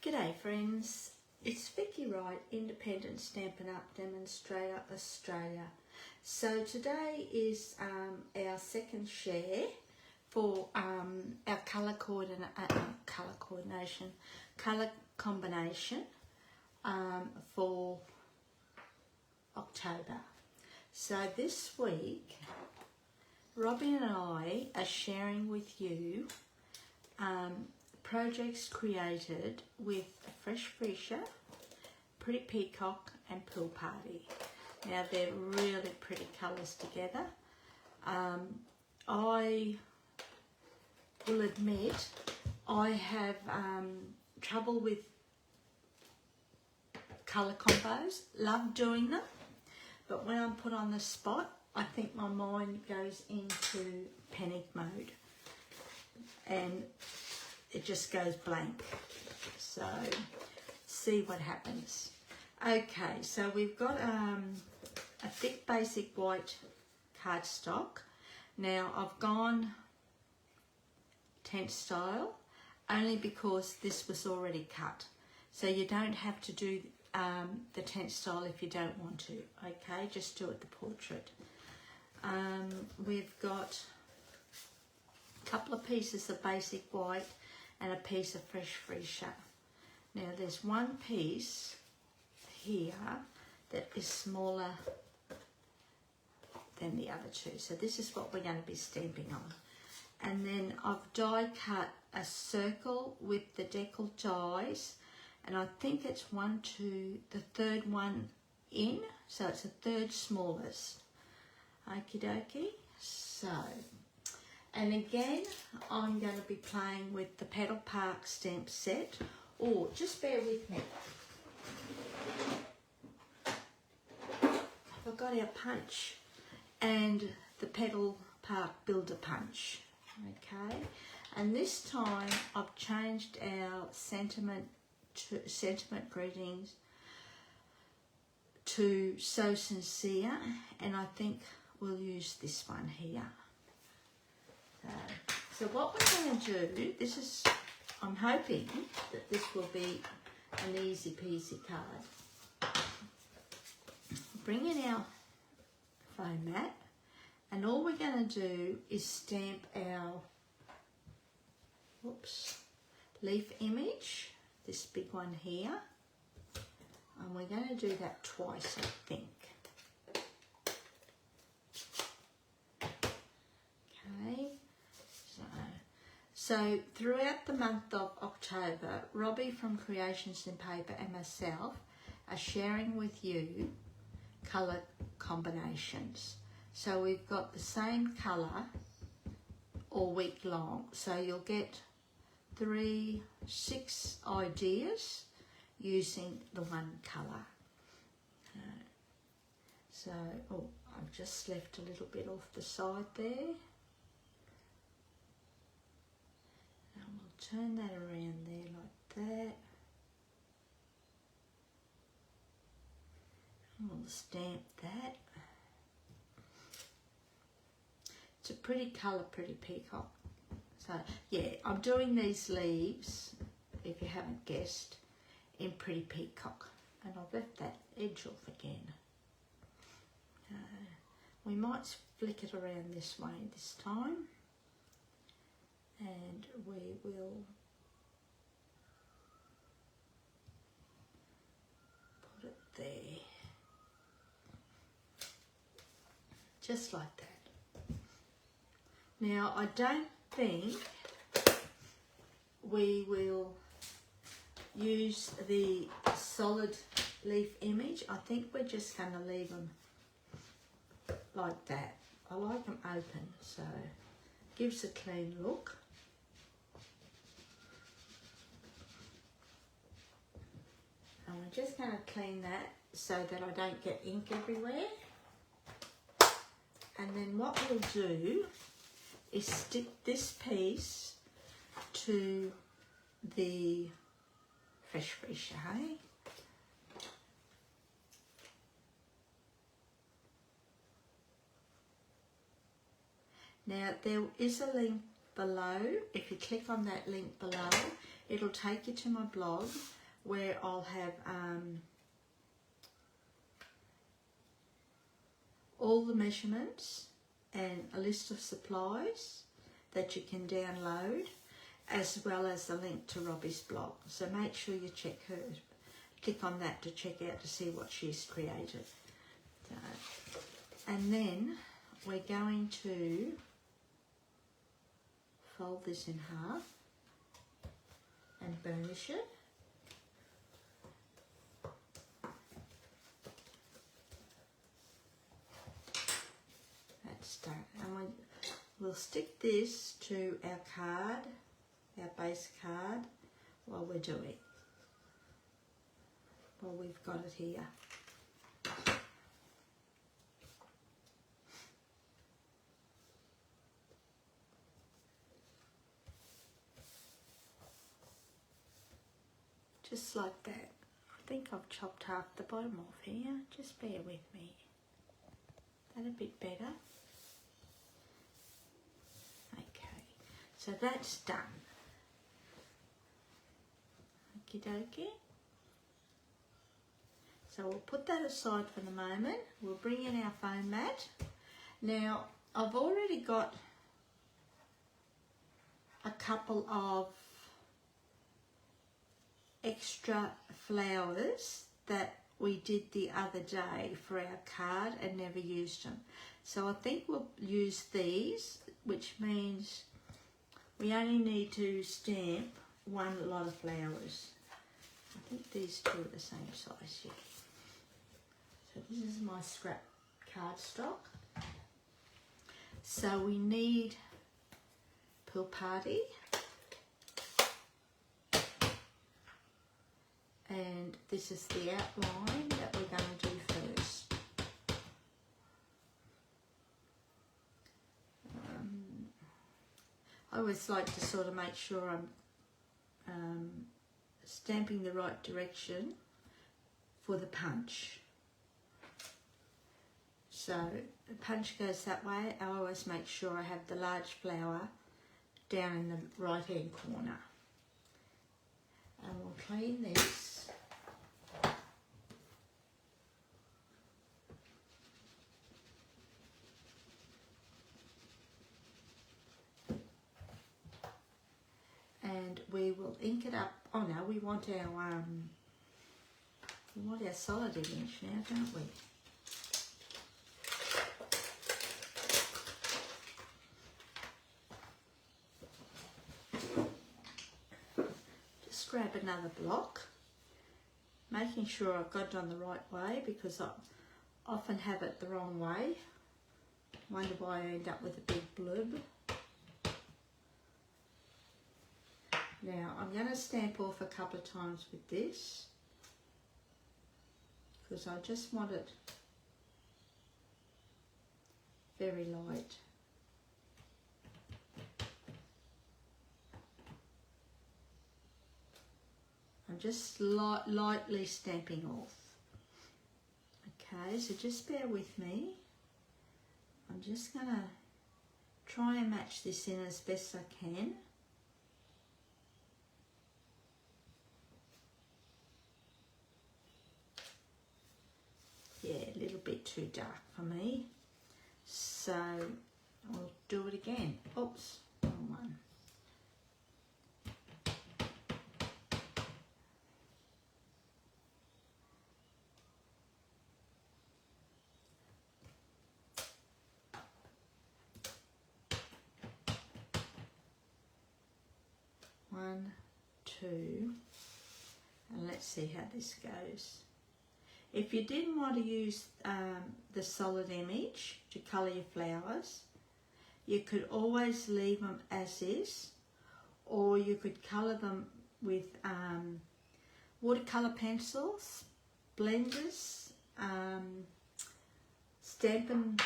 G'day friends, it's Vicky Wright, Independent Stampin' Up Demonstrator Australia. So today is our second share for our colour combination for October. So this week, Robbie and I are sharing with you projects created with Freesia, Pretty Peacock and Pool Party. Now they're really pretty colours together. I will admit I have trouble with colour combos, love doing them, but when I'm put on the spot I think my mind goes into panic mode and it just goes blank. So see what happens. Okay, so we've got a thick basic white cardstock. Now I've gone tent style only because this was already cut. So you don't have to do the tent style if you don't want to. Okay, just do it the portrait. We've got a couple of pieces of basic white and a piece of fresh Freesia. Now there's one piece here that is smaller than the other two. So this is what we're going to be stamping on. And then I've die cut a circle with the decal dies, and I think it's the third one in, so it's the third smallest. Okie dokie. So, and again, I'm going to be playing with the Petal Park stamp set, or just bear with me. I've got our punch and the Petal Park Builder Punch. Okay, and this time I've changed our sentiment greetings to So Sincere, and I think we'll use this one here. So what we're going to do, I'm hoping that this will be an easy peasy card. Bring in our foam mat, and all we're going to do is stamp our leaf image, this big one here, and we're going to do that twice, I think. Okay, so throughout the month of October, Robbie from Creations in Paper and myself are sharing with you colour combinations. So we've got the same colour all week long. So you'll get 6 ideas using the one colour. So, I've just left a little bit off the side there. And we'll turn that around there like that. And we'll stamp that. It's a pretty colour, Pretty Peacock. So, yeah, I'm doing these leaves, if you haven't guessed, in Pretty Peacock. And I've left that edge off again. We might flick it around this way this time. And we will put it there. Just like that. Now, I don't think we will use the solid leaf image. I think we're just going to leave them like that. I like them open, so gives a clean look. And we're just going to clean that so that I don't get ink everywhere. And then what we'll do is stick this piece to the fresh Freesia, hey? Now there is a link below. If you click on that link below, it'll take you to my blog where I'll have all the measurements and a list of supplies that you can download, as well as a link to Robbie's blog. So make sure you check her, click on that to check out to see what she's created. So, and then we're going to fold this in half and burnish it. That's done. And we'll stick this to our card, our base card, while we're doing, while we've got it here. Just like that. I think I've chopped half the bottom off here. Just bear with me. That a bit better. Okay, so that's done. Okie dokie. So we'll put that aside for the moment. We'll bring in our foam mat. Now, I've already got a couple of extra flowers that we did the other day for our card and never used them. So I think we'll use these, which means we only need to stamp one lot of flowers. I think these two are the same size, yeah. So this is my scrap cardstock. So we need Pool Party. And this is the outline that we're going to do first. I always like to sort of make sure I'm stamping the right direction for the punch. So the punch goes that way. I always make sure I have the large flower down in the right hand corner. And we'll clean this. And we will ink it up. Oh no, we want our solid image now, don't we? Just grab another block, making sure I've got it on the right way, because I often have it the wrong way. Wonder why I end up with a big blurb. Now I'm going to stamp off a couple of times with this, because I just want it very light. I'm just lightly stamping off. Okay, so just bear with me. I'm just going to try and match this in as best I can. Yeah, a little bit too dark for me. So I'll do it again. Oops, wrong one. One, two, and let's see how this goes. If you didn't want to use the solid image to colour your flowers, you could always leave them as is, or you could colour them with watercolour pencils, blenders, Stampin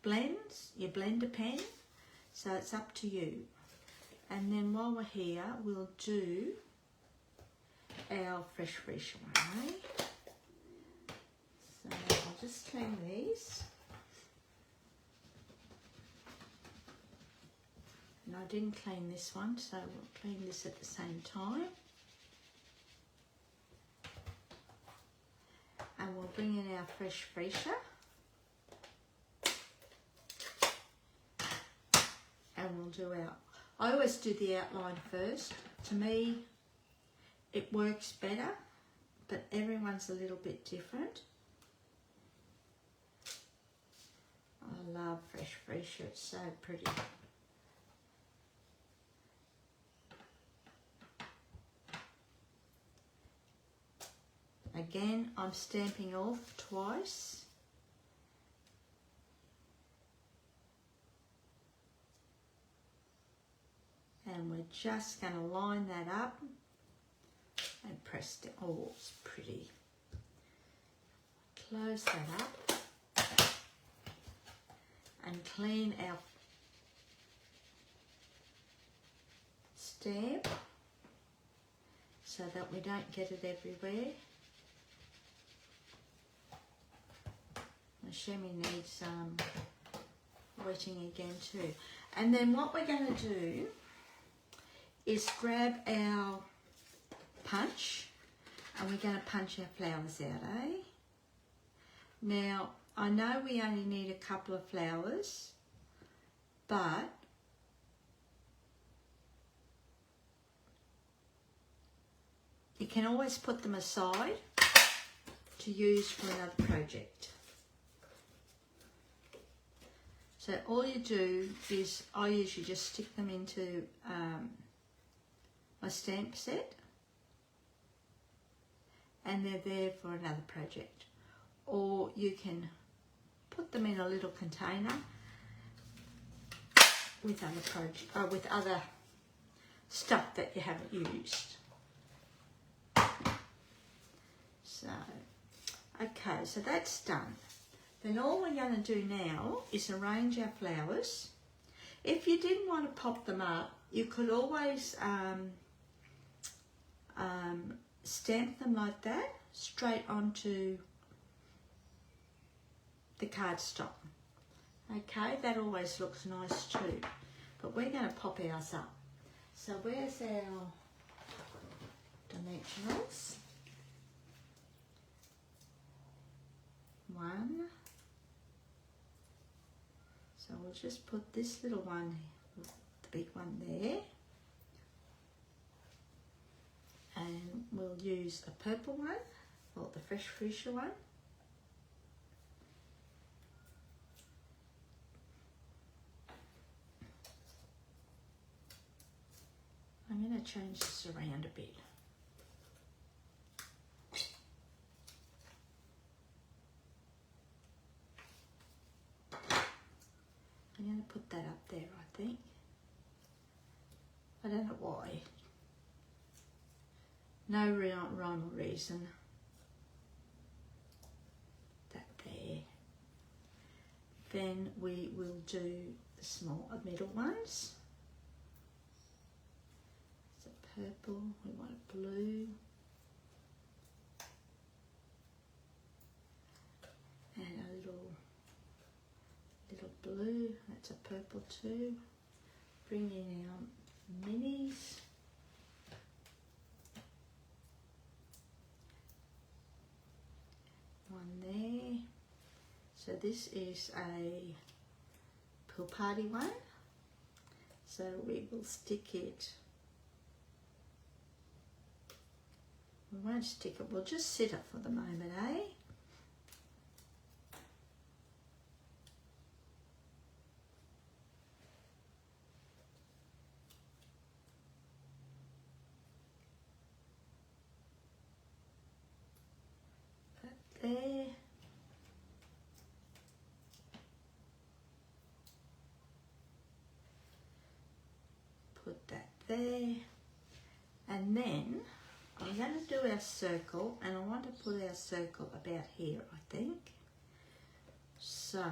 blends, your blender pen, so it's up to you. And then while we're here, we'll do our fresh one, eh? So I'll just clean these. And I didn't clean this one, so we'll clean this at the same time. and we'll bring in our fresh Freesia. And we'll do I always do the outline first. To me, it works better, but everyone's a little bit different. I love fresh Freesia, it's so pretty. Again, I'm stamping off twice. And we're just going to line that up and press it. Oh, it's pretty. Close that up and clean our stamp so that we don't get it everywhere. The shimmy needs wetting again too. And then what we're going to do is grab our punch and we're going to punch our flowers out, eh? Now, I know we only need a couple of flowers, but you can always put them aside to use for another project. So all you do is, I usually just stick them into my stamp set and they're there for another project. Or you can put them in a little container with with other stuff that you haven't used. So, okay, so that's done. Then all we're going to do now is arrange our flowers. If you didn't want to pop them up, you could always stamp them like that, straight onto the cardstock. Okay, that always looks nice too. But we're going to pop ours up. So where's our dimensionals? 1. So we'll just put this little one, the big one there. And we'll use a purple one, or the fresh Freesia one. I'm going to change this around a bit. I'm going to put that up there, I think. I don't know why. No rhyme or reason. That there. Then we will do the small middle ones. It's a purple, we want a blue. And a little blue, that's a purple too. Bring in our minis. One there. So this is a pool party one. So we will stick it. We won't stick it, we'll just sit it for the moment, eh? There. Put that there. And then I'm going to do our circle, and I want to put our circle about here, I think. So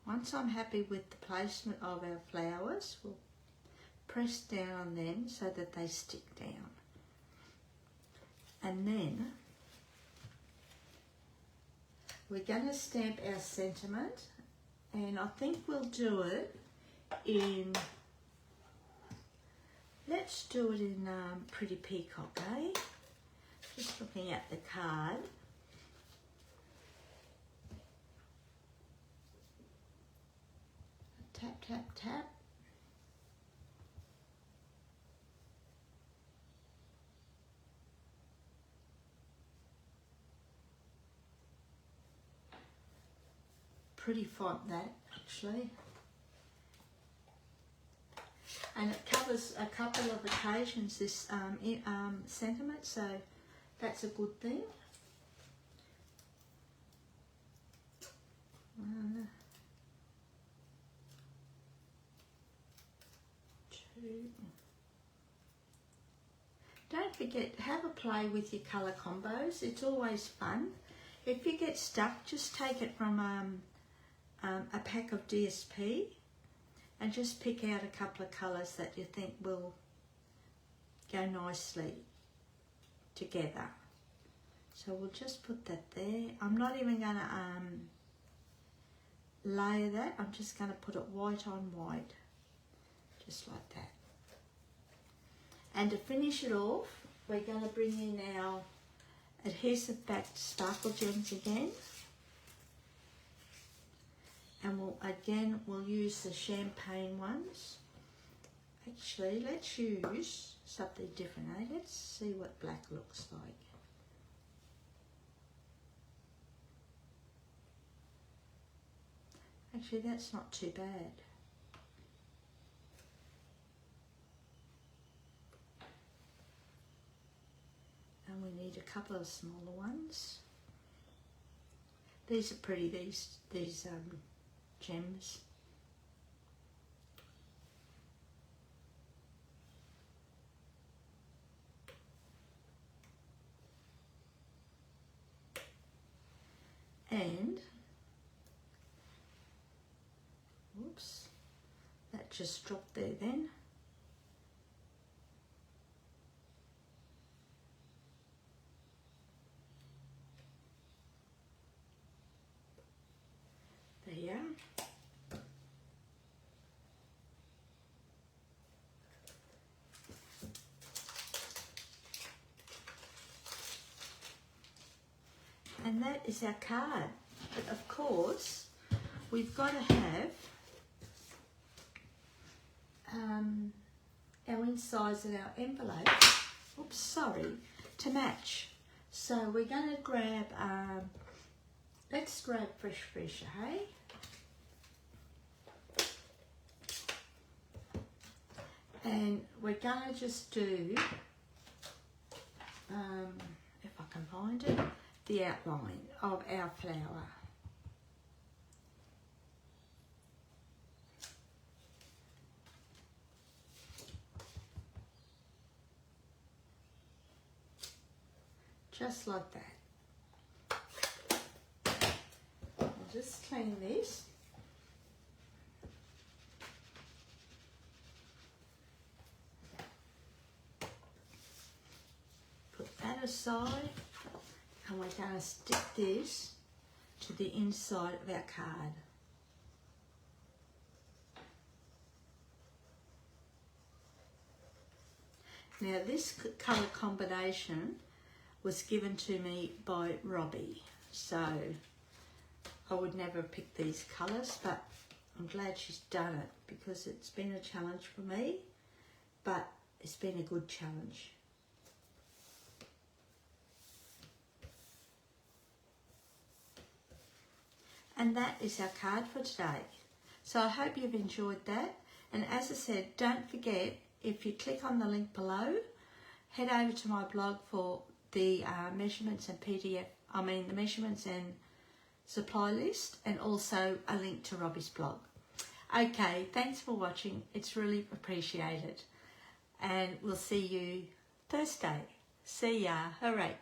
once I'm happy with the placement of our flowers, we'll press down on them so that they stick down. And then we're going to stamp our sentiment, and I think we'll do it in, let's do it in Pretty Peacock, eh? Just looking at the card. Tap, tap, tap. Pretty font that, actually. And it covers a couple of occasions, this sentiment, so that's a good thing. Don't forget, have a play with your colour combos. It's always fun. If you get stuck, just take it from a pack of DSP and just pick out a couple of colours that you think will go nicely together. So we'll just put that there. I'm not even going to layer that. I'm just going to put it white on white, just like that. And to finish it off, we're going to bring in our adhesive backed sparkle gems again. And we'll use the champagne ones. Actually, let's use something different, eh? Let's see what black looks like. Actually, that's not too bad. And we need a couple of smaller ones. These are pretty, these gems. And, whoops, that just dropped there then. There you are. And that is our card. But of course, we've got to have our insides and our envelope, oops, sorry, to match. So we're going to grab, let's grab Fresh Freesia, hey? And we're going to just do, if I can find it, the outline of our flower. Just like that. I'll just clean this. Put that aside. And we're going to stick this to the inside of our card. Now this colour combination was given to me by Robbie, so I would never have picked these colours, but I'm glad she's done it because it's been a challenge for me, but it's been a good challenge. And that is our card for today. So I hope you've enjoyed that. And as I said, don't forget, if you click on the link below, head over to my blog for the measurements and PDF, the measurements and supply list, and also a link to Robbie's blog. Okay, thanks for watching. It's really appreciated. And we'll see you Thursday. See ya. Hooray.